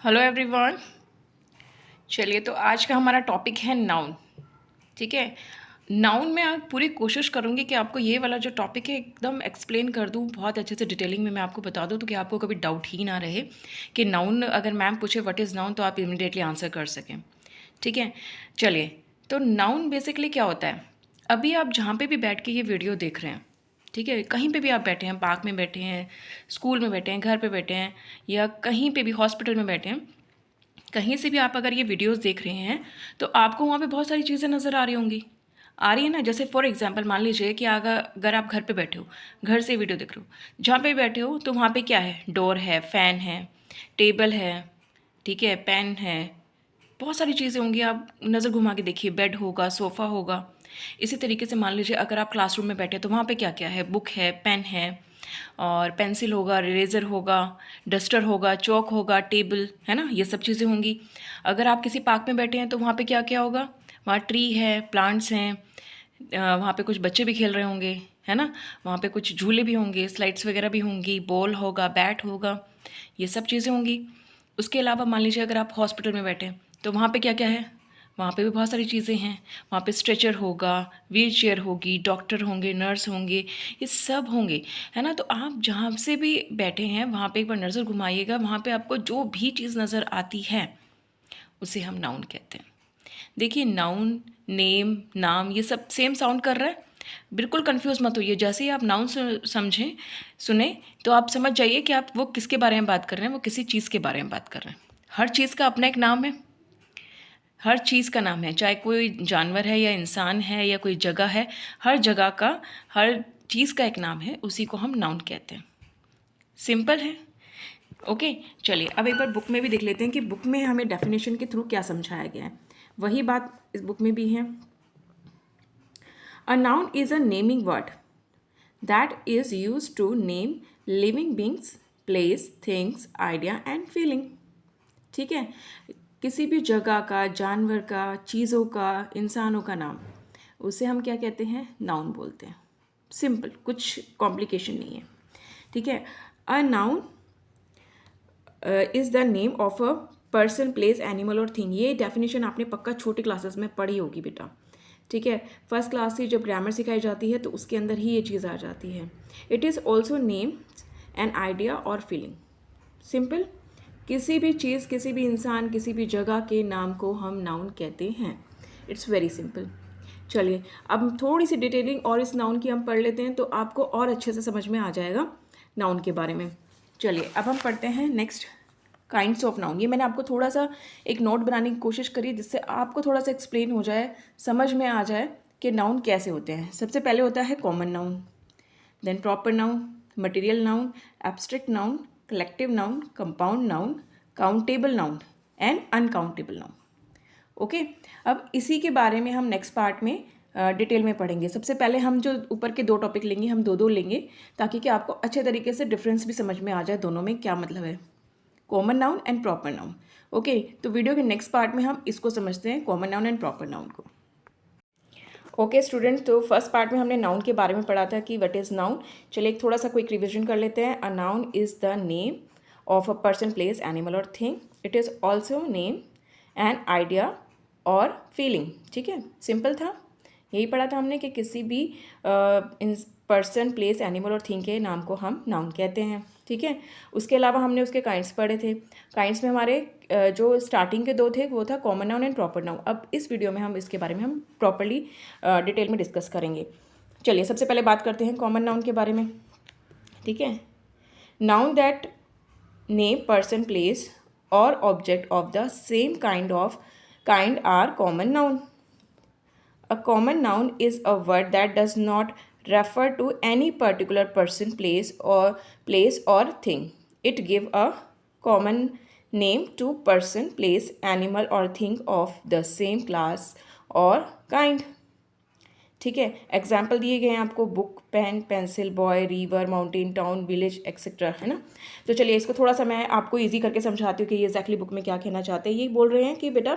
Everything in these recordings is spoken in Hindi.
Hello everyone. चलिए, तो आज का हमारा टॉपिक है नाउन। ठीक है। नाउन में आप पूरी कोशिश करूँगी कि आपको ये वाला जो टॉपिक है एकदम एक्सप्लेन कर दूँ, बहुत अच्छे से डिटेलिंग में मैं आपको बता दूँ, तो कि आपको कभी डाउट ही ना रहे कि नाउन अगर मैम पूछे व्हाट इज़ नाउन तो आप इमीडिएटली आंसर कर सकें। ठीक है। चलिए, तो नाउन बेसिकली क्या होता है। अभी आप जहाँ पे भी बैठ के ये वीडियो देख रहे हैं, ठीक है, कहीं पे भी आप बैठे हैं, पार्क में बैठे हैं, स्कूल में बैठे हैं, घर पे बैठे हैं, या कहीं पे भी हॉस्पिटल में बैठे हैं, कहीं से भी आप अगर ये वीडियोस देख रहे हैं तो आपको वहाँ पे बहुत सारी चीज़ें नज़र आ रही होंगी। आ रही है ना। जैसे फॉर एग्जांपल मान लीजिए कि अगर आप घर पे बैठे हो, घर से वीडियो देख रहे हो, जहाँ पे बैठे हो तो वहाँ पे क्या है, डोर है, फ़ैन है, टेबल है, ठीक है, पेन है, बहुत सारी चीज़ें होंगी। आप नज़र घुमा के देखिए, बेड होगा, सोफ़ा होगा। इसी तरीके से मान लीजिए अगर आप क्लासरूम में बैठे तो वहाँ पे क्या क्या है, बुक है, पेन है, और पेंसिल होगा, इरेज़र होगा, डस्टर होगा, चॉक होगा, टेबल है ना, ये सब चीज़ें होंगी। अगर आप किसी पार्क में बैठे हैं तो वहाँ पे क्या क्या होगा, वहाँ ट्री है, प्लांट्स हैं, वहाँ पे कुछ बच्चे भी खेल रहे होंगे, है ना, वहाँ पे कुछ झूले भी होंगे, स्लाइड्स वगैरह भी होंगी, बॉल होगा, बैट होगा, ये सब चीज़ें होंगी। उसके अलावा मान लीजिए अगर आप हॉस्पिटल में बैठे हैं तो वहाँ पे क्या क्या है, वहाँ पे भी बहुत सारी चीज़ें हैं। वहाँ पे स्ट्रेचर होगा, व्हील चेयर होगी, डॉक्टर होंगे, नर्स होंगे, ये सब होंगे, है ना। तो आप जहाँ से भी बैठे हैं वहाँ पे एक बार नज़र घुमाइएगा, वहाँ पे आपको जो भी चीज़ नज़र आती है उसे हम नाउन कहते हैं। देखिए, नाउन, नेम, नाम, ये सब सेम साउंड कर रहा है। बिल्कुल कंफ्यूज मत होइए। जैसे ही आप नाउन समझें, सुने, तो आप समझ जाइए कि आप वो किसके बारे में बात कर रहे हैं, वो किसी चीज़ के बारे में बात कर रहे हैं। हर चीज़ का अपना एक नाम है, हर चीज़ का नाम है, चाहे कोई जानवर है या इंसान है या कोई जगह है, हर जगह का, हर चीज़ का एक नाम है, उसी को हम नाउन कहते हैं। सिंपल है। ओके। चलिए, अब एक बार बुक में भी देख लेते हैं कि बुक में हमें डेफिनेशन के थ्रू क्या समझाया गया है। वही बात इस बुक में भी है। अ noun is a naming word that is used to name living beings, place, things, idea and feeling। ठीक है। किसी भी जगह का, जानवर का, चीज़ों का, इंसानों का नाम, उसे हम क्या कहते हैं, नाउन बोलते हैं। सिंपल, कुछ कॉम्प्लिकेशन नहीं है। ठीक है। अ noun is the name of a person, place, animal और थिंग। ये डेफिनेशन आपने पक्का छोटी क्लासेस में पढ़ी होगी बेटा। ठीक है। फर्स्ट क्लास से जब ग्रामर सिखाई जाती है तो उसके अंदर ही ये चीज़ आ जाती है। It is also name an idea और फीलिंग। सिंपल, किसी भी चीज़, किसी भी इंसान, किसी भी जगह के नाम को हम नाउन कहते हैं। It's very simple. चलिए, अब थोड़ी सी डिटेलिंग और इस नाउन की हम पढ़ लेते हैं तो आपको और अच्छे से समझ में आ जाएगा नाउन के बारे में। चलिए, अब हम पढ़ते हैं नेक्स्ट काइंड्स ऑफ नाउन। ये मैंने आपको थोड़ा सा एक नोट बनाने की कोशिश करी जिससे आपको थोड़ा सा एक्सप्लेन हो जाए, समझ में आ जाए कि नाउन कैसे होते हैं। सबसे पहले होता है common noun, then proper noun, material noun, abstract noun, collective noun, compound noun, countable noun and uncountable noun. Okay. अब इसी के बारे में हम नेक्स्ट पार्ट में डिटेल में पढ़ेंगे। सबसे पहले हम जो ऊपर के दो टॉपिक लेंगे, हम दो दो लेंगे ताकि कि आपको अच्छे तरीके से डिफरेंस भी समझ में आ जाए दोनों में क्या मतलब है, common noun and proper noun. Okay, तो वीडियो के नेक्स्ट पार्ट में हम इसको समझते हैं, common noun and proper noun को। ओके स्टूडेंट, तो फर्स्ट पार्ट में हमने नाउन के बारे में पढ़ा था कि व्हाट इज़ नाउन। चलिए एक थोड़ा सा क्विक रिविजन कर लेते हैं। A noun is the name of a person, place, animal और thing. It is also name an idea और फीलिंग। ठीक है, सिंपल था। यही पढ़ा था हमने कि किसी भी पर्सन, प्लेस, एनिमल और थिंग के नाम को हम नाउन कहते हैं। ठीक है। उसके अलावा हमने उसके काइंड्स पढ़े थे। काइंड्स में हमारे जो स्टार्टिंग के दो थे वो था common noun and proper noun. अब इस वीडियो में हम इसके बारे में हम प्रॉपरली डिटेल में डिस्कस करेंगे। चलिए, सबसे पहले बात करते हैं कॉमन नाउन के बारे में। ठीक है। Noun that name person, place और object of the same kind are common noun. A common noun is a word that does not refer to any particular person, place or thing. It give a common name to person, place, animal or thing of the same class or kind. ठीक है। एग्जाम्पल दिए गए हैं आपको, book, pen, pencil, boy, river, mountain, town, village etcetera, है ना। तो चलिए इसको थोड़ा सा मैं आपको इजी करके समझाती हूँ कि ये एग्जैक्टली बुक में क्या कहना चाहते हैं। ये बोल रहे हैं कि बेटा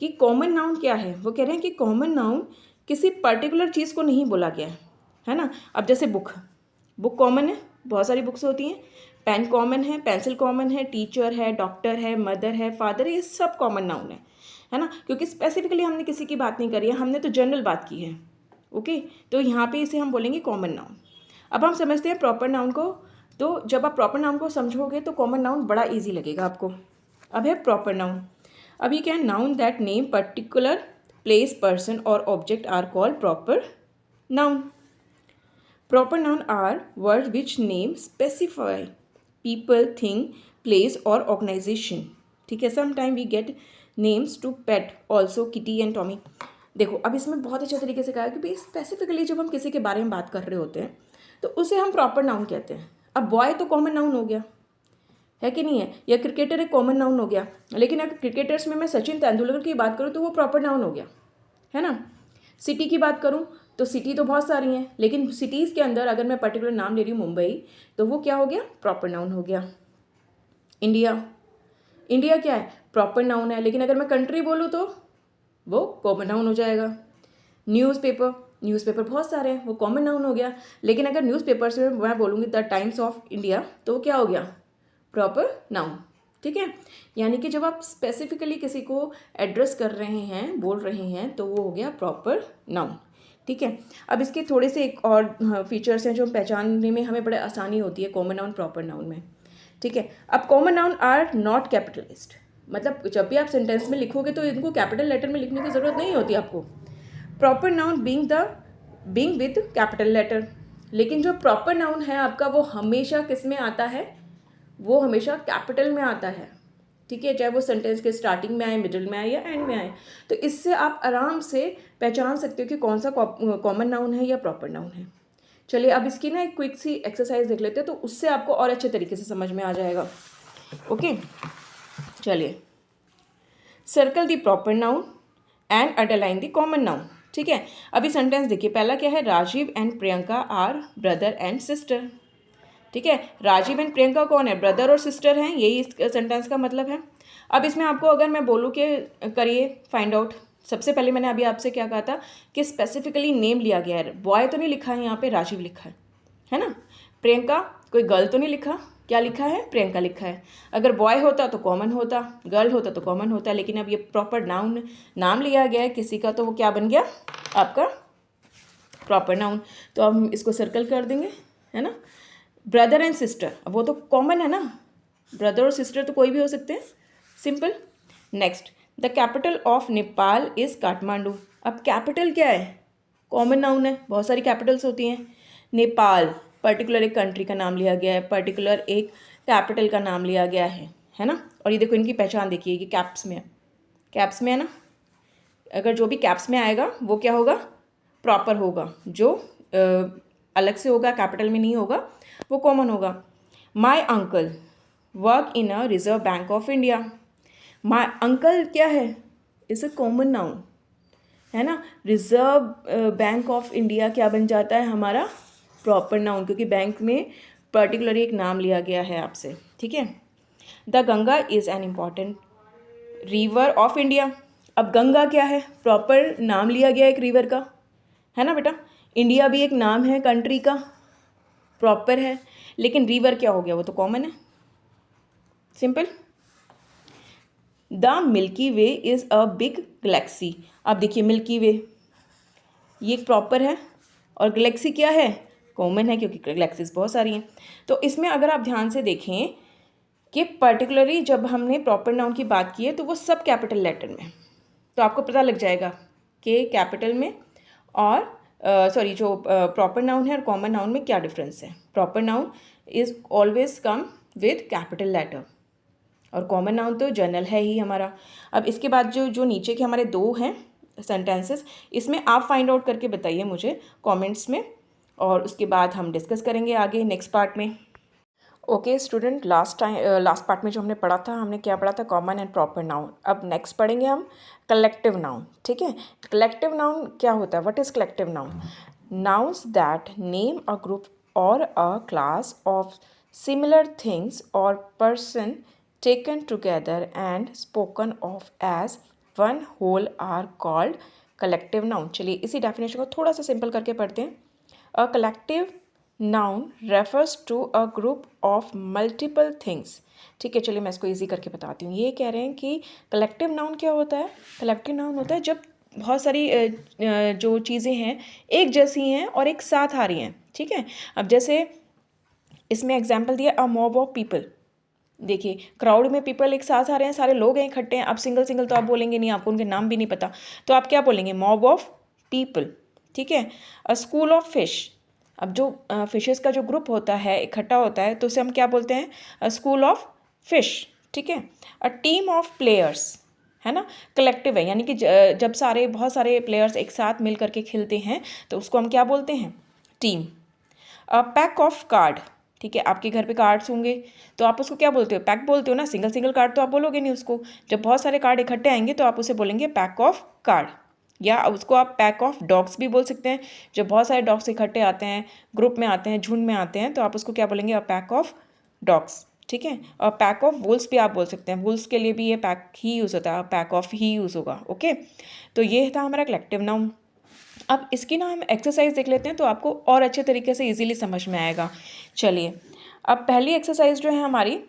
कि कॉमन नाउन क्या है। वो कह रहे हैं कि कॉमन नाउन किसी पर्टिकुलर चीज़ को नहीं बोला गया है ना। अब जैसे बुक, बुक कॉमन है, बहुत सारी बुक्स होती हैं। पेन कॉमन है, पेंसिल कॉमन है, टीचर है, डॉक्टर है, मदर है, फादर है, ये सब कॉमन नाउन है ना, क्योंकि स्पेसिफिकली हमने किसी की बात नहीं करी है, हमने तो जनरल बात की है। ओके, तो यहाँ पे इसे हम बोलेंगे कॉमन नाउन। अब हम समझते हैं प्रॉपर नाउन को। तो जब आप प्रॉपर नाउन को समझोगे तो कॉमन नाउन बड़ा ईजी लगेगा आपको। अब है प्रॉपर नाउन। अब ये क्या है, noun that name particular place, person और object are called proper noun. Proper noun are words which name specify people, thing, place or organization. ठीक है, sometime we get names to pet also, kitty and Tommy. देखो अब इसमें बहुत अच्छे तरीके से कहा है कि भाई स्पेसिफिकली जब हम किसी के बारे में बात कर रहे होते हैं तो उसे हम प्रॉपर नाउन कहते हैं। अब बॉय तो कॉमन नाउन हो गया है कि नहीं है, या क्रिकेटर एक कॉमन नाउन हो गया, लेकिन अगर क्रिकेटर्स में मैं सचिन तेंदुलकर की बात करूँ तो वो प्रॉपर नाउन हो गया, है ना। सिटी की बात करूँ तो सिटी तो बहुत सारी हैं, लेकिन सिटीज़ के अंदर अगर मैं पर्टिकुलर नाम ले रही हूँ मुंबई, तो वो क्या हो गया, प्रॉपर नाउन हो गया। इंडिया, इंडिया क्या है, प्रॉपर नाउन है, लेकिन अगर मैं कंट्री बोलूँ तो वो कॉमन नाउन हो जाएगा। न्यूज़पेपर, न्यूज़पेपर बहुत सारे हैं, वो कॉमन नाउन हो गया, लेकिन अगर न्यूज़पेपर से मैं बोलूँगी द टाइम्स ऑफ इंडिया तो वो क्या हो गया, प्रॉपर नाउन। ठीक है, यानी कि जब आप स्पेसिफिकली किसी को एड्रेस कर रहे हैं, बोल रहे हैं, तो वो हो गया प्रॉपर नाउन। ठीक है, अब इसके थोड़े से एक और फीचर्स हैं जो पहचानने में हमें बड़े आसानी होती है कॉमन नाउन प्रॉपर नाउन में। ठीक है, अब common noun are not capitalised, मतलब जब भी आप सेंटेंस में लिखोगे तो इनको कैपिटल लेटर में लिखने की ज़रूरत नहीं होती आपको। Proper noun being with capital letter, लेकिन जो प्रॉपर नाउन है आपका वो हमेशा किस में आता है, वो हमेशा कैपिटल में आता है। ठीक है, चाहे वो सेंटेंस के स्टार्टिंग में आए, मिडिल में आए या एंड में आए, तो इससे आप आराम से पहचान सकते हो कि कौन सा कॉमन नाउन है या प्रॉपर नाउन है। चलिए अब इसकी ना एक क्विक सी एक्सरसाइज देख लेते हैं, तो उससे आपको और अच्छे तरीके से समझ में आ जाएगा। ओके, चलिए, circle the proper noun and underline the common noun. ठीक है, अभी सेंटेंस देखिए, पहला क्या है, Rajiv and Priyanka are brother and sister. ठीक है, राजीव एंड प्रियंका कौन है, ब्रदर और सिस्टर हैं, यही इस सेंटेंस का मतलब है। अब इसमें आपको अगर मैं बोलूँ कि करिए फाइंड आउट, सबसे पहले मैंने अभी आपसे क्या कहा था कि स्पेसिफिकली नेम लिया गया है, बॉय तो नहीं लिखा है यहाँ पे, राजीव लिखा है ना। प्रियंका कोई गर्ल तो नहीं लिखा, क्या लिखा है, प्रियंका लिखा है। अगर बॉय होता तो कॉमन होता, गर्ल होता तो कॉमन होता, लेकिन अब ये प्रॉपर नाउन नाम लिया गया है किसी का, तो वो क्या बन गया आपका प्रॉपर नाउन। तो अब हम इसको सर्कल कर देंगे, है ना। ब्रदर एंड सिस्टर, अब वो तो कॉमन है ना, ब्रदर और सिस्टर तो कोई भी हो सकते हैं, simple. Next, the capital of Nepal is Kathmandu. अब कैपिटल क्या है, कॉमन नाउन है, बहुत सारी कैपिटल्स होती हैं। नेपाल पर्टिकुलर एक कंट्री का नाम लिया गया है, पर्टिकुलर एक कैपिटल का नाम लिया गया है ना। और ये देखो इनकी पहचान देखिए, ये कैप्स में है, कैप्स में है ना। अगर जो भी कैप्स में आएगा वो क्या होगा, प्रॉपर होगा, जो अलग से होगा, कैपिटल में नहीं होगा, वो कॉमन होगा। My uncle work in a reserve bank of India. My uncle क्या है, इज़ अ कॉमन नाउन, है ना। रिजर्व बैंक ऑफ इंडिया क्या बन जाता है हमारा, प्रॉपर नाउन, क्योंकि बैंक में पर्टिकुलरली एक नाम लिया गया है आपसे। ठीक है, the Ganga is an important river of India. अब गंगा क्या है, प्रॉपर नाम लिया गया एक रिवर का, है ना बेटा। इंडिया भी एक नाम है कंट्री का, प्रॉपर है, लेकिन रिवर क्या हो गया, वो तो कॉमन है, simple. The milky way is a big Galaxy. अब देखिए मिल्की वे ये एक प्रॉपर है, और गैलेक्सी क्या है, कॉमन है, क्योंकि गैलेक्सीज बहुत सारी हैं। तो इसमें अगर आप ध्यान से देखें कि पर्टिकुलरली जब हमने प्रॉपर नाउन की बात की है तो वो सब कैपिटल लेटर में, तो आपको पता लग जाएगा कि कैपिटल में और जो प्रॉपर नाउन है और कॉमन नाउन में क्या डिफरेंस है। Proper noun is always come with capital letter, और कॉमन नाउन तो जनरल है ही हमारा। अब इसके बाद जो नीचे के हमारे दो हैं सेंटेंसेस, इसमें आप फाइंड आउट करके बताइए मुझे कमेंट्स में, और उसके बाद हम डिस्कस करेंगे आगे नेक्स्ट पार्ट में। ओके स्टूडेंट, लास्ट पार्ट में जो हमने पढ़ा था, हमने क्या पढ़ा था, कॉमन एंड प्रॉपर नाउन। अब नेक्स्ट पढ़ेंगे हम कलेक्टिव नाउन। ठीक है, कलेक्टिव नाउन क्या होता है, what is collective noun, nouns that name a group और a class of similar things और person taken together and spoken of as one whole are called collective noun. चलिए इसी डेफिनेशन को थोड़ा सा सिंपल करके पढ़ते हैं। A collective noun refers to a group of multiple things. ठीक है, चलिए मैं इसको इजी करके बताती हूँ। ये कह रहे हैं कि कलेक्टिव नाउन क्या होता है। कलेक्टिव नाउन होता है जब बहुत सारी जो चीज़ें हैं एक जैसी हैं और एक साथ आ रही हैं। ठीक है, अब जैसे इसमें एग्जाम्पल दिया, अ मॉब ऑफ पीपल। देखिए, क्राउड में पीपल एक साथ आ रहे हैं, सारे लोग हैं इकट्ठे हैं। अब सिंगल सिंगल तो आप बोलेंगे नहीं, आपको उनके नाम भी नहीं पता, तो आप क्या बोलेंगे, मॉब ऑफ पीपल। ठीक है, अ स्कूल ऑफ फिश। अब जो फिशेस का जो ग्रुप होता है, इकट्ठा होता है, तो उसे हम क्या बोलते हैं, अ स्कूल ऑफ फिश। ठीक है, अ टीम ऑफ प्लेयर्स, है ना, कलेक्टिव है, यानी कि जब सारे बहुत सारे प्लेयर्स एक साथ मिल करके खेलते हैं तो उसको हम क्या बोलते हैं, team. A pack of card. ठीक है, आपके घर पे कार्ड्स होंगे तो आप उसको क्या बोलते हो, पैक बोलते हो ना। सिंगल सिंगल कार्ड तो आप बोलोगे नहीं उसको। जब बहुत सारे कार्ड इकट्ठे आएंगे तो आप उसे बोलेंगे पैक ऑफ कार्ड। या उसको आप पैक ऑफ डॉग्स भी बोल सकते हैं। जब बहुत सारे डॉग्स इकट्ठे आते हैं, ग्रुप में आते हैं, झुंड में आते हैं, तो आप उसको क्या बोलेंगे, अ पैक ऑफ डॉग्स। ठीक है, और पैक ऑफ वुल्स भी आप बोल सकते हैं। वुल्स के लिए भी ये पैक ही यूज़ होता है, पैक ऑफ ही यूज़ होगा। ओके, तो ये था हमारा कलेक्टिव नाउन। अब इसकी ना हम एक्सरसाइज देख लेते हैं तो आपको और अच्छे तरीके से इजीली समझ में आएगा। चलिए, अब पहली एक्सरसाइज जो है हमारी,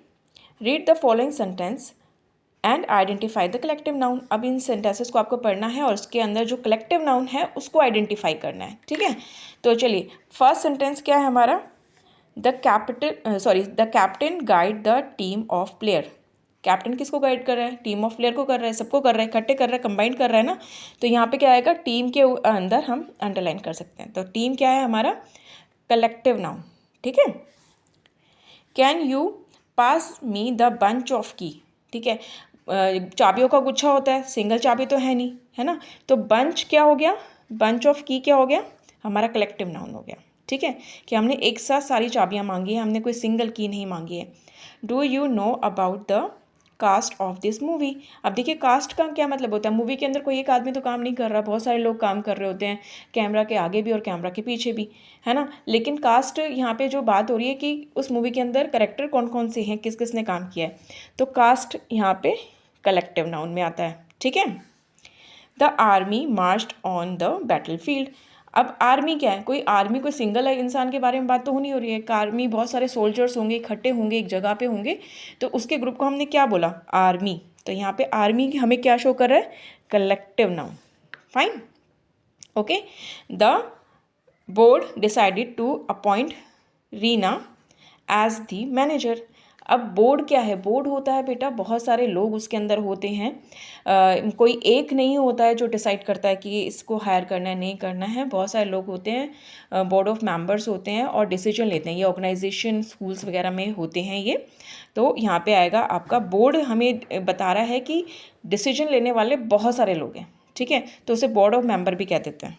read the following sentence and identify the collective noun. अब इन सेंटेंसेस को आपको पढ़ना है और उसके अंदर जो कलेक्टिव नाउन है उसको आइडेंटिफाई करना है। ठीक है, तो चलिए, फर्स्ट सेंटेंस क्या है हमारा, the captain guide the team of player. Captain किसको गाइड कर रहा है, टीम ऑफ प्लेयर को कर रहा है, सबको कर रहा है, इकट्ठे कर रहा है, कंबाइन कर रहा है ना। तो यहाँ पे क्या आएगा, टीम के अंदर हम अंडरलाइन कर सकते हैं। तो टीम क्या है हमारा, कलेक्टिव नाउन। ठीक है, can you pass me the bunch of की। ठीक है, चाबियों का गुच्छा होता है, सिंगल चाबी तो है नहीं, है ना। तो बंच क्या हो गया, बंच ऑफ की क्या हो गया, हमारा कलेक्टिव नाउन हो गया। ठीक है, कि हमने एक साथ सारी चाबियां मांगी है, हमने कोई सिंगल की नहीं मांगी है। Do you know about the cast of this movie. अब देखिए, कास्ट का क्या मतलब होता है, मूवी के अंदर कोई एक आदमी तो काम नहीं कर रहा, बहुत सारे लोग काम कर रहे होते हैं, कैमरा के आगे भी और कैमरा के पीछे भी, है ना। लेकिन कास्ट यहाँ पे जो बात हो रही है कि उस मूवी के अंदर कैरेक्टर कौन कौन से हैं, किस किस ने काम किया है, तो कास्ट यहाँ पे कलेक्टिव नाउन में आता है। ठीक है, the army marched on the battle field. अब आर्मी क्या है, कोई आर्मी कोई सिंगल इंसान के बारे में बात तो नहीं हो रही है। एक आर्मी, बहुत सारे सोल्जर्स होंगे, इकट्ठे होंगे एक जगह पे होंगे, तो उसके ग्रुप को हमने क्या बोला, आर्मी। तो यहाँ पे आर्मी हमें क्या शो कर रहा है, collective noun. Fine, okay. The board decided to appoint Reena as the manager. अब बोर्ड क्या है, बोर्ड होता है बेटा, बहुत सारे लोग उसके अंदर होते हैं। कोई एक नहीं होता है जो डिसाइड करता है कि इसको हायर करना है नहीं करना है, बहुत सारे लोग होते हैं, बोर्ड ऑफ मेंबर्स होते हैं और डिसीजन लेते हैं। ये ऑर्गेनाइजेशन स्कूल्स वगैरह में होते हैं ये। तो यहाँ पे आएगा आपका बोर्ड, हमें बता रहा है कि डिसीजन लेने वाले बहुत सारे लोग हैं। ठीक है, तो उसे बोर्ड ऑफ मेंबर भी कह देते हैं।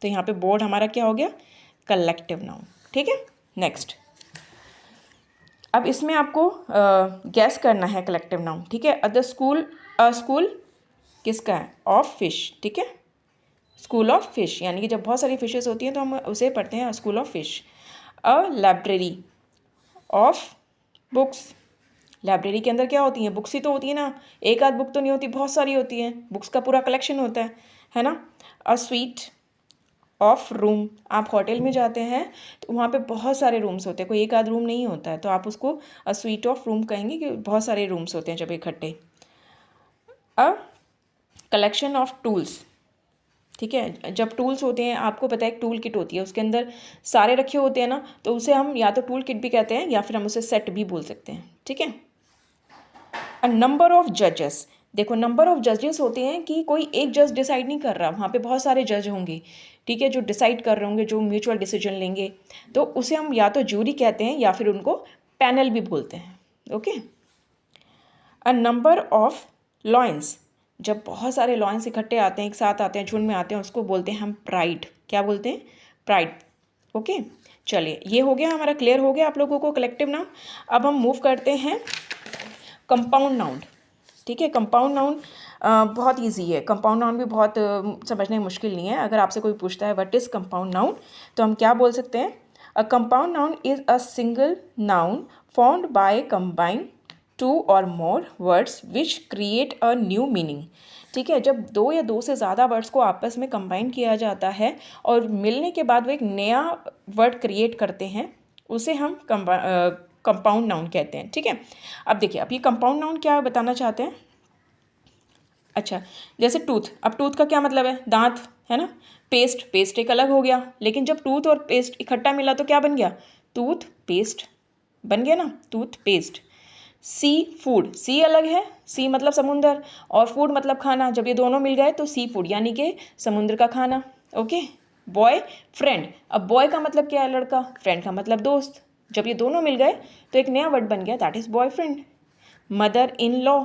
तो यहाँ पे बोर्ड हमारा क्या हो गया, कलेक्टिव नाउन। ठीक है, नेक्स्ट। अब इसमें आपको गैस करना है कलेक्टिव नाउन। ठीक है, अ स्कूल किसका है, ऑफ फिश। ठीक है, स्कूल ऑफ फिश, यानी कि जब बहुत सारी फिशेस होती हैं तो हम उसे पढ़ते हैं school of fish. A library of books. Library के अंदर क्या होती हैं, बुक्स ही तो होती है ना, एक आध बुक तो नहीं होती, बहुत सारी होती हैं, बुक्स का पूरा कलेक्शन होता है ना। A sweet of room. आप होटल में जाते हैं तो वहाँ पे बहुत सारे रूम्स होते हैं, कोई एक आध रूम नहीं होता है, तो आप उसको अ स्वीट ऑफ रूम कहेंगे कि बहुत सारे रूम्स होते हैं जब इकट्ठे। A collection of tools. ठीक है, जब टूल्स होते हैं, आपको पता है एक टूल किट होती है, उसके अंदर सारे रखे होते हैं ना, तो उसे हम या तो टूल किट भी कहते हैं या फिर हम उसे सेट भी बोल सकते हैं। ठीक है, अ नंबर ऑफ जजेस। देखो, नंबर ऑफ जजेस होते हैं कि कोई एक जज डिसाइड नहीं कर रहा, वहाँ पे बहुत सारे जज होंगे। ठीक है, जो डिसाइड कर रहे होंगे, जो म्यूचुअल डिसीजन लेंगे, तो उसे हम या तो जूरी कहते हैं या फिर उनको पैनल भी बोलते हैं। Okay, a number of lions. जब बहुत सारे लॉयंस इकट्ठे आते हैं, एक साथ आते हैं, झुंड में आते हैं, उसको बोलते हैं हम प्राइड। क्या बोलते हैं, प्राइड। ओके, चलिए, ये हो गया हमारा, क्लियर हो गया आप लोगों को कलेक्टिव नाउन। अब हम मूव करते हैं कंपाउंड नाउन। ठीक है, कंपाउंड नाउन बहुत इजी है, कंपाउंड नाउन भी बहुत समझने में मुश्किल नहीं है। अगर आपसे कोई पूछता है व्हाट इज़ कंपाउंड नाउन, तो हम क्या बोल सकते हैं, a compound noun is a single noun formed by combine 2 or more words which create a new meaning। ठीक है, जब 2 या 2 से ज़्यादा वर्ड्स को आपस में कंबाइन किया जाता है और मिलने के बाद वो एक नया वर्ड क्रिएट करते हैं, उसे हम कंपाउंड नाउन कहते हैं। ठीक है, अब देखिए, अब ये कंपाउंड नाउन क्या बताना चाहते हैं। अच्छा, जैसे टूथ, अब टूथ का क्या मतलब है, दांत, है ना। पेस्ट, पेस्ट एक अलग हो गया, लेकिन जब टूथ और पेस्ट इकट्ठा मिला तो क्या बन गया, टूथ पेस्ट बन गया ना, टूथ पेस्ट। सी फूड, सी अलग है, सी मतलब समुंदर, और फूड मतलब खाना, जब ये दोनों मिल गए तो सी फूड यानी कि समुद्र का खाना। ओके। बॉय फ्रेंड, अब बॉय का मतलब क्या है, लड़का, फ्रेंड का मतलब दोस्त, जब ये दोनों मिल गए तो एक नया वर्ड बन गया, that is boyfriend. Mother in law,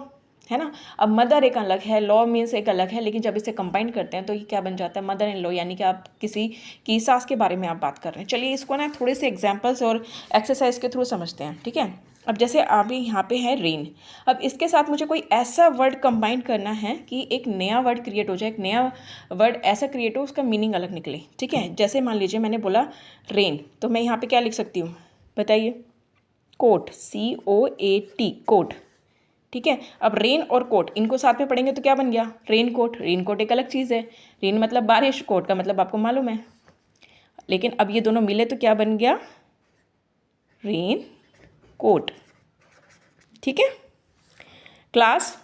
है ना। अब मदर एक अलग है, लॉ मीन्स एक अलग है, लेकिन जब इसे कंबाइन करते हैं तो ये क्या बन जाता है, मदर इन लॉ, यानी कि आप किसी की सास के बारे में आप बात कर रहे हैं। चलिए इसको ना थोड़े से एग्जांपल्स और एक्सरसाइज के थ्रू समझते हैं। ठीक है, अब जैसे अभी यहाँ पे है रेन, अब इसके साथ मुझे कोई ऐसा वर्ड कंबाइन करना है कि एक नया वर्ड क्रिएट हो जाए, एक नया वर्ड ऐसा क्रिएट हो उसका मीनिंग अलग निकले। ठीक है, जैसे मान लीजिए मैंने बोला रेन, तो मैं यहाँ पे क्या लिख सकती हूँ, बताइए, कोट, COAT, कोट। ठीक है, अब रेन और कोट इनको साथ में पढ़ेंगे तो क्या बन गया, रेन कोट। रेन कोट एक अलग चीज़ है, रेन मतलब बारिश, कोट का मतलब आपको मालूम है, लेकिन अब ये दोनों मिले तो क्या बन गया, रेन कोट। ठीक है, क्लास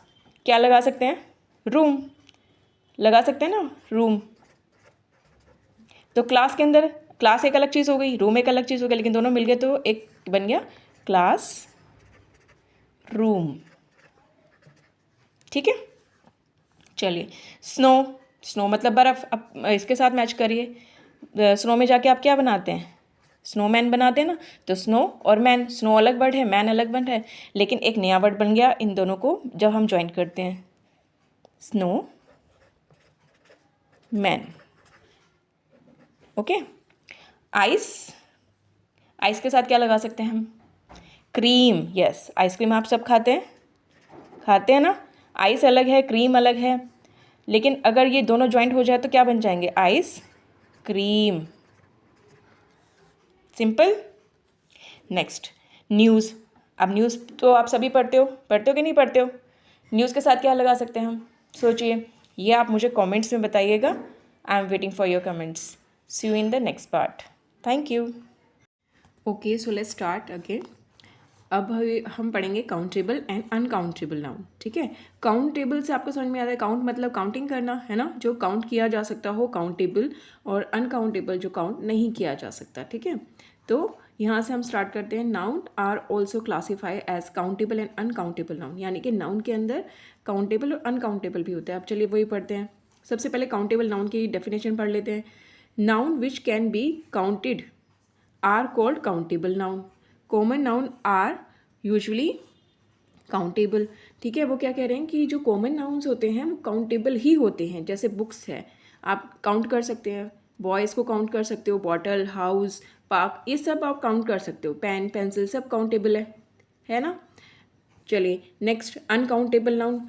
क्या लगा सकते हैं, रूम लगा सकते हैं ना, रूम। तो क्लास के अंदर क्लास एक अलग चीज़ हो गई, रूम एक अलग चीज़ हो गई, लेकिन दोनों मिल गए तो एक बन गया क्लास रूम। ठीक है, चलिए, स्नो, स्नो मतलब बर्फ़। अब इसके साथ मैच करिए, स्नो में जाके आप क्या बनाते हैं, स्नोमैन बनाते हैं ना। तो स्नो और मैन, स्नो अलग वर्ड है, मैन अलग वर्ड है, लेकिन एक नया वर्ड बन गया इन दोनों को जब हम ज्वाइन करते हैं, snow man. Okay. Ice, ice के साथ क्या लगा सकते हैं हम, क्रीम। यस, आइसक्रीम आप सब खाते हैं ना। आइस अलग है, क्रीम अलग है, लेकिन अगर ये दोनों ज्वाइंट हो जाए तो क्या बन जाएंगे, ice cream. Simple. Next, news. अब न्यूज़ तो आप सभी पढ़ते हो कि नहीं पढ़ते हो। न्यूज़ के साथ क्या लगा सकते हैं हम, सोचिए, ये आप मुझे कमेंट्स में बताइएगा। I am waiting for your comments. See you in the next part. Thank you. Okay, so let's start again. अब हम पढ़ेंगे काउंटेबल एंड अनकाउंटेबल नाउन। ठीक है, काउंटेबल से आपको समझ में आता है, काउंट मतलब काउंटिंग करना, है ना, जो काउंट किया जा सकता हो काउंटेबल, और अनकाउंटेबल जो काउंट नहीं किया जा सकता। ठीक है, तो यहाँ से हम स्टार्ट करते हैं। Noun are also classify as countable and uncountable noun, यानी कि नाउन के अंदर काउंटेबल और अनकाउंटेबल भी होता है। अब चलिए वही पढ़ते हैं। सबसे पहले काउंटेबल नाउन की डेफिनेशन पढ़ लेते हैं। Noun which can be counted are called countable noun. Common noun are usually countable. ठीक है, वो क्या कह रहे हैं कि जो कॉमन नाउन्स होते हैं वो काउंटेबल ही होते हैं। जैसे बुक्स है, आप काउंट कर सकते हैं, बॉयज़ को काउंट कर सकते हो, बॉटल, हाउस, पार्क, ये सब आप काउंट कर सकते हो, पेन, पेंसिल, सब काउंटेबल है ना। चलिए next, uncountable noun,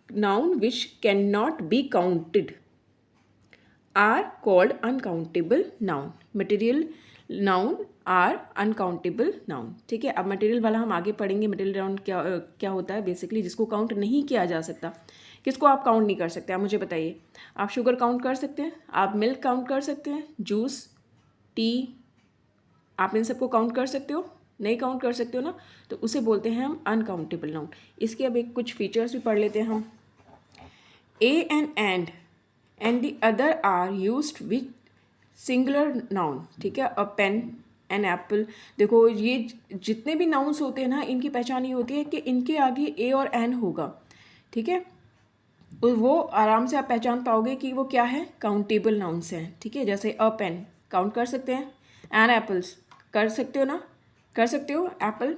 noun which can not be counted are called uncountable noun. Material noun are uncountable noun. ठीक है, अब मटेरियल वाला हम आगे पढ़ेंगे। मटेरियल नाउन क्या होता है, बेसिकली जिसको काउंट नहीं किया जा सकता। किसको आप काउंट नहीं कर सकते, आप मुझे बताइए। आप शुगर काउंट कर सकते हैं, आप मिल्क काउंट कर सकते हैं, जूस, टी, आप इन सबको काउंट कर सकते हो, नहीं काउंट कर सकते हो ना, तो उसे बोलते हैं हम अनकाउंटेबल नाउन। इसके अब एक कुछ फीचर्स भी पढ़ लेते हैं हम। A and the other are used with singular noun. ठीक है, अ पेन, एन एप्पल। देखो ये जितने भी नाउन्स होते हैं ना, इनकी पहचान ये होती है कि इनके आगे ए और एन होगा। ठीक है, तो वो आराम से आप पहचान पाओगे कि वो क्या है, काउंटेबल नाउन्स हैं। ठीक है, जैसे अ पेन काउंट कर सकते हैं, एन एप्पल्स कर सकते हो ना, कर सकते हो एप्पल।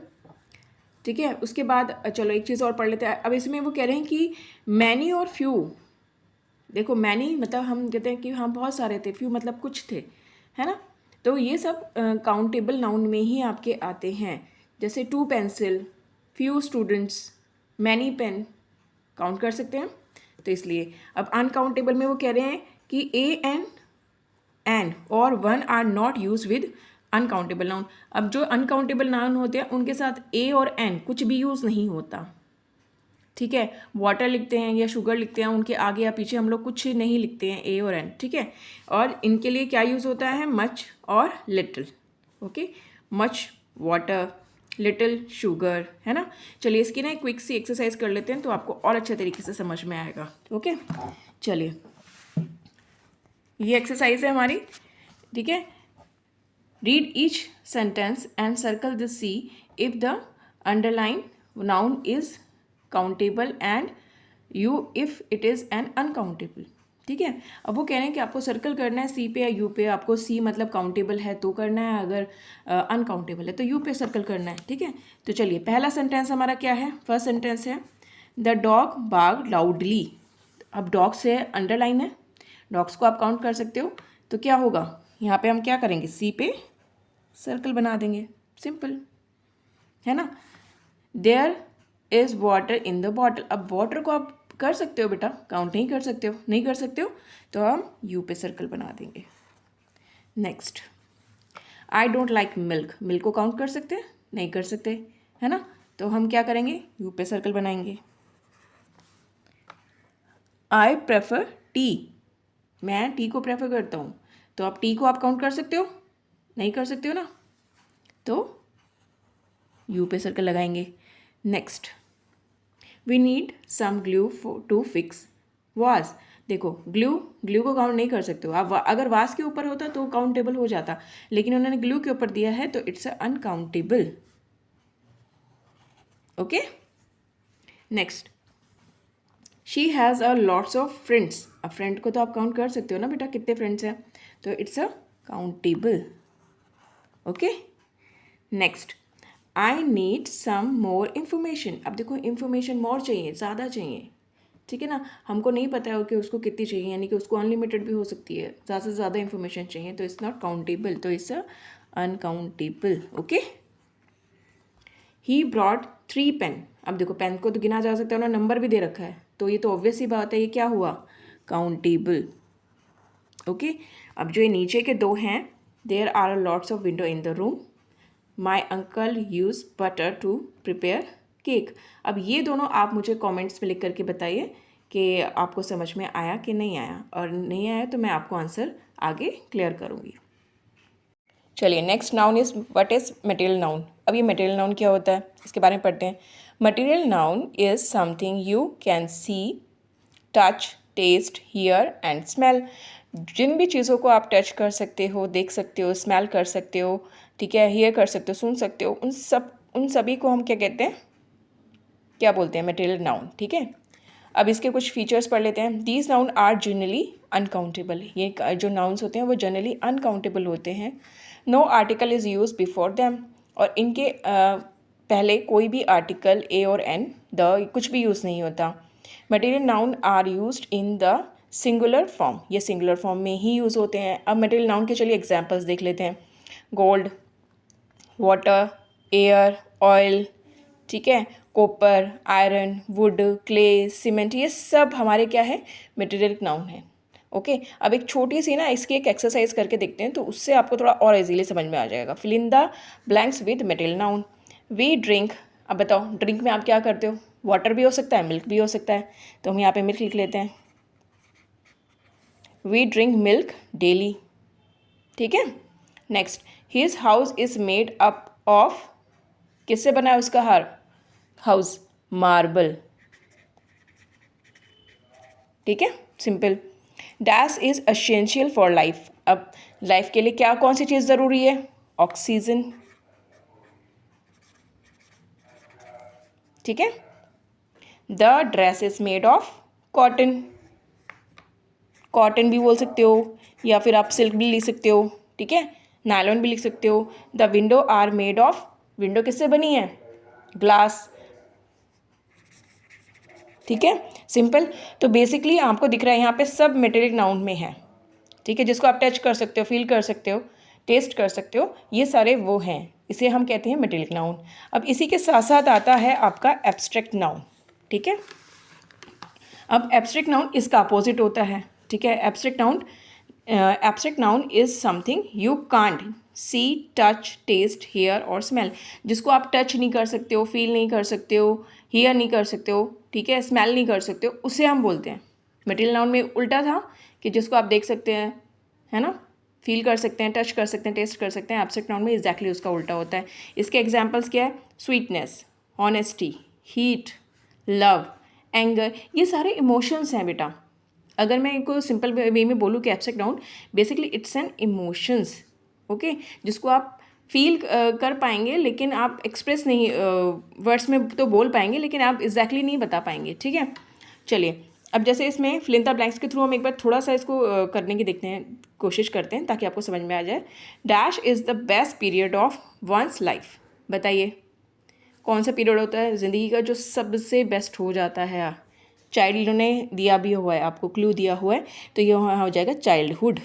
ठीक है, उसके बाद चलो एक चीज़ और पढ़ लेते हैं। अब इसमें वो कह रहे हैं कि मैनी और फ्यू। देखो मैनी मतलब हम कहते हैं कि हम बहुत सारे थे, फ्यू मतलब कुछ थे, है ना। तो ये सब काउंटेबल नाउन में ही आपके आते हैं। जैसे 2 pencil, few students, many pen, count कर सकते हैं। तो इसलिए अब अनकाउंटेबल में वो कह रहे हैं कि ए एन और one are not use with uncountable noun. अब जो अनकाउंटेबल नाउन होते हैं उनके साथ ए और एन कुछ भी यूज़ नहीं होता, ठीक है। वाटर लिखते हैं या शुगर लिखते हैं, उनके आगे या पीछे हम लोग कुछ नहीं लिखते हैं ए और एन, ठीक है। और इनके लिए क्या यूज़ होता है, मच और little, okay. Much water, little sugar, है ना। चलिए इसकी ना एक क्विक सी एक्सरसाइज कर लेते हैं तो आपको और अच्छे तरीके से समझ में आएगा, ओके। चलिए ये एक्सरसाइज है हमारी, ठीक है। Read each sentence and circle the see if the underline noun is countable and you if it is an uncountable, ठीक है। अब वो कह रहे हैं कि आपको सर्कल करना है सी पे या यू पे। आपको सी मतलब काउंटेबल है तो करना है, अगर अनकाउंटेबल है तो यू पे सर्कल करना है, ठीक है। तो चलिए पहला सेंटेंस हमारा क्या है, फर्स्ट सेंटेंस है द डॉग बार्क्ड लाउडली। अब डॉग से अंडरलाइन है, डॉग्स को आप काउंट कर सकते हो, तो क्या होगा यहाँ पे हम क्या करेंगे, सी पे सर्कल बना देंगे, सिंपल है ना। There is water in the bottle. अब वाटर को आप कर सकते हो बेटा, काउंट नहीं कर सकते हो, नहीं कर सकते हो तो हम यू पे सर्कल बना देंगे। Next, I don't like milk. Milk को काउंट कर सकते हैं, नहीं कर सकते, है ना। तो हम क्या करेंगे, यू पे सर्कल बनाएंगे। I prefer tea. मैं टी को प्रेफर करता हूँ, तो आप टी को आप काउंट कर सकते हो, नहीं कर सकते हो ना, तो यू पे सर्कल लगाएंगे। Next, we need some glue to fix vase. देखो ग्लू को काउंट नहीं कर सकते हो आप, अगर वास के ऊपर होता तो काउंटेबल हो जाता, लेकिन उन्होंने ग्लू के ऊपर दिया है तो it's uncountable, okay. Next, she has a lots of friends. अब फ्रेंड को तो आप काउंट कर सकते हो ना बेटा, कितने फ्रेंड्स हैं, तो it's a countable, okay. Next, I need some more information. अब देखो इन्फॉर्मेशन मोर चाहिए, ज़्यादा चाहिए, ठीक है ना। हमको नहीं पता है कि उसको कितनी चाहिए, यानी कि उसको अनलिमिटेड भी हो सकती है, ज़्यादा से ज़्यादा इन्फॉर्मेशन चाहिए, तो इट्स नॉट काउंटेबल, तो it's uncountable, okay. He brought 3 pen. अब देखो पेन को तो गिना जा सकता है, उन्होंने नंबर भी दे रखा है, तो ये तो ऑब्वियस ही बात है, ये क्या हुआ, काउंटेबल, ओके। अब जो ये नीचे के दो हैं, there are lots of window in the room, my uncle use butter to prepare cake. अब ये दोनों आप मुझे कमेंट्स में लिख करके बताइए कि आपको समझ में आया कि नहीं आया, और नहीं आया तो मैं आपको आंसर आगे क्लियर करूँगी। चलिए next noun is what is material noun. अब ये मटेरियल नाउन क्या होता है, इसके बारे में पढ़ते हैं। Material noun is something you can see, touch, taste, hear and smell. जिन भी चीज़ों को आप टच कर सकते हो, देख सकते हो, स्मेल कर सकते हो, ठीक है, हियर कर सकते हो, सुन सकते हो, उन सभी को हम क्या कहते हैं, क्या बोलते हैं, मटेरियल नाउन, ठीक है। अब इसके कुछ फीचर्स पढ़ लेते हैं। These noun are generally uncountable. ये जो नाउन्स होते हैं वो जनरली अनकाउंटेबल होते हैं। No article is use before them. और इनके पहले कोई भी आर्टिकल ए और एन द कुछ भी यूज़ नहीं होता। Material noun are used in the singular form. ये सिंगुलर फॉर्म में ही यूज़ होते हैं। अब मटेरियल नाउन के चलिए एग्जांपल्स देख लेते हैं। गोल्ड, वाटर, एयर, ऑयल, ठीक है, copper, iron, would, clay, cement, ये सब हमारे क्या है, मटेरियल नाउन है, ओके। अब एक छोटी सी ना इसकी एक एक्सरसाइज करके देखते हैं, तो उससे आपको थोड़ा और इजीली समझ में आ जाएगा। Fill in the blanks with material noun. We drink. अब बताओ ड्रिंक में आप क्या करते हो, वाटर भी हो सकता है, मिल्क भी हो सकता है, तो हम यहाँ पे मिल्क लिख लेते हैं। वी ड्रिंक मिल्क डेली, ठीक है। Next, his house is made up of, किससे बना है उसका हाउस, मार्बल, ठीक है, simple. Dash is essential for life. अब लाइफ के लिए क्या कौन सी चीज़ ज़रूरी है, ऑक्सीजन, ठीक है। The dress is made of cotton. Cotton भी बोल सकते हो, या फिर आप सिल्क भी लिख सकते हो, ठीक है, नायलॉन भी लिख सकते हो। The window are made of, window किससे बनी है, ग्लास, ठीक है, सिंपल। तो बेसिकली आपको दिख रहा है यहाँ पे सब मटेरियल नाउन में है, ठीक है, जिसको आप टच कर सकते हो, फील कर सकते हो, टेस्ट कर सकते हो, ये सारे वो हैं, इसे हम कहते हैं मटेरियल नाउन। अब इसी के साथ साथ आता है आपका एब्स्ट्रैक्ट नाउन, ठीक है। अब एब्स्ट्रैक्ट नाउन इसका अपोजिट होता है, ठीक है। Abstract noun is something you can't see, touch, taste, hear और स्मेल। जिसको आप टच नहीं कर सकते हो, फील नहीं कर सकते हो, हेयर नहीं कर सकते हो, ठीक है, स्मेल नहीं कर सकते हो, उसे हम बोलते हैं। मटेरियल नाउन में उल्टा था कि जिसको आप देख सकते हैं, है ना, फील कर सकते हैं, टच कर सकते हैं, टेस्ट कर सकते हैं। एब्स्ट्रैक्ट नाउन में एग्जैक्टली उसका उल्टा होता है। इसके एग्जाम्पल्स क्या है? Sweetness, honesty, heat, love, anger, ये सारे इमोशंस हैं बेटा। अगर मैं इनको सिंपल वे में बोलूँ कि abstract noun basically it's an emotions, okay, जिसको आप फील कर पाएंगे लेकिन आप एक्सप्रेस नहीं, वर्ड्स में तो बोल पाएंगे लेकिन आप एग्जैक्टली नहीं बता पाएंगे, ठीक है। चलिए, अब जैसे इसमें फिल इन द ब्लैंक्स के थ्रू हम एक बार थोड़ा सा इसको करने की देखते हैं, कोशिश करते हैं ताकि आपको समझ में आ जाए। Dash is the best period of one's life. बताइए कौन सा पीरियड होता है ज़िंदगी का जो सबसे बेस्ट हो जाता है? चाइल्ड ने दिया भी हुआ है, आपको क्लू दिया हुआ है, तो ये वहाँ हो जाएगा चाइल्डहुड,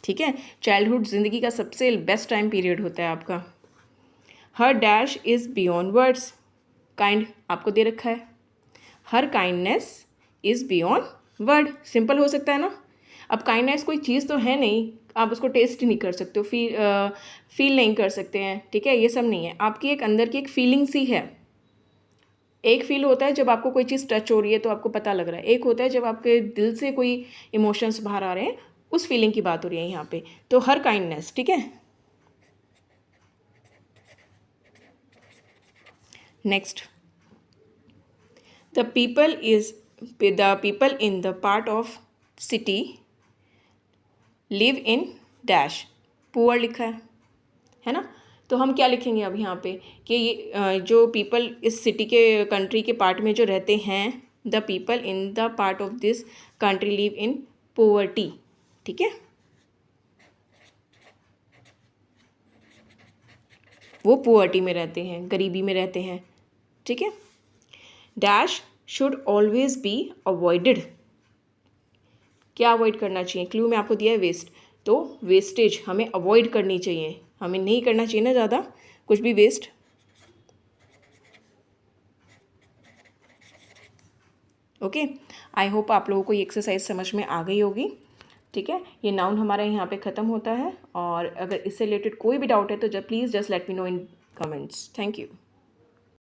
ठीक है। चाइल्डहुड ज़िंदगी का सबसे बेस्ट टाइम पीरियड होता है आपका। हर dash is beyond words, kind आपको दे रखा है। हर kindness is beyond word, simple हो सकता है ना। अब काइंडनेस कोई चीज़ तो है नहीं, आप उसको टेस्ट नहीं कर सकते हो, फील नहीं कर सकते हैं, ठीक है, ये सब नहीं है। आपकी एक अंदर की एक फीलिंग सी है। एक फील होता है जब आपको कोई चीज़ टच हो रही है तो आपको पता लग रहा है, एक होता है जब आपके दिल से कोई इमोशंस बाहर आ रहे हैं, उस फीलिंग की बात हो रही है यहाँ पे। तो हर काइंडनेस, ठीक है। Next, the people in the part of city live in dash, poor लिखा है ना। तो हम क्या लिखेंगे अब यहाँ पे कि ये जो पीपल इस सिटी के, कंट्री के पार्ट में जो रहते हैं, the people in the part of this country live in poverty, ठीक है, वो पोवर्टी में रहते हैं, गरीबी में रहते हैं, ठीक है। Dash should always be avoided, क्या अवॉइड करना चाहिए? क्लू में आपको दिया है वेस्ट, तो वेस्टेज हमें अवॉइड करनी चाहिए, हमें नहीं करना चाहिए ना ज़्यादा कुछ भी वेस्ट, ओके। आई होप आप लोगों को ये एक्सरसाइज समझ में आ गई होगी, ठीक है। ये नाउन हमारा यहाँ पे ख़त्म होता है, और अगर इससे रिलेटेड कोई भी डाउट है तो please just let me know in comments. Thank you.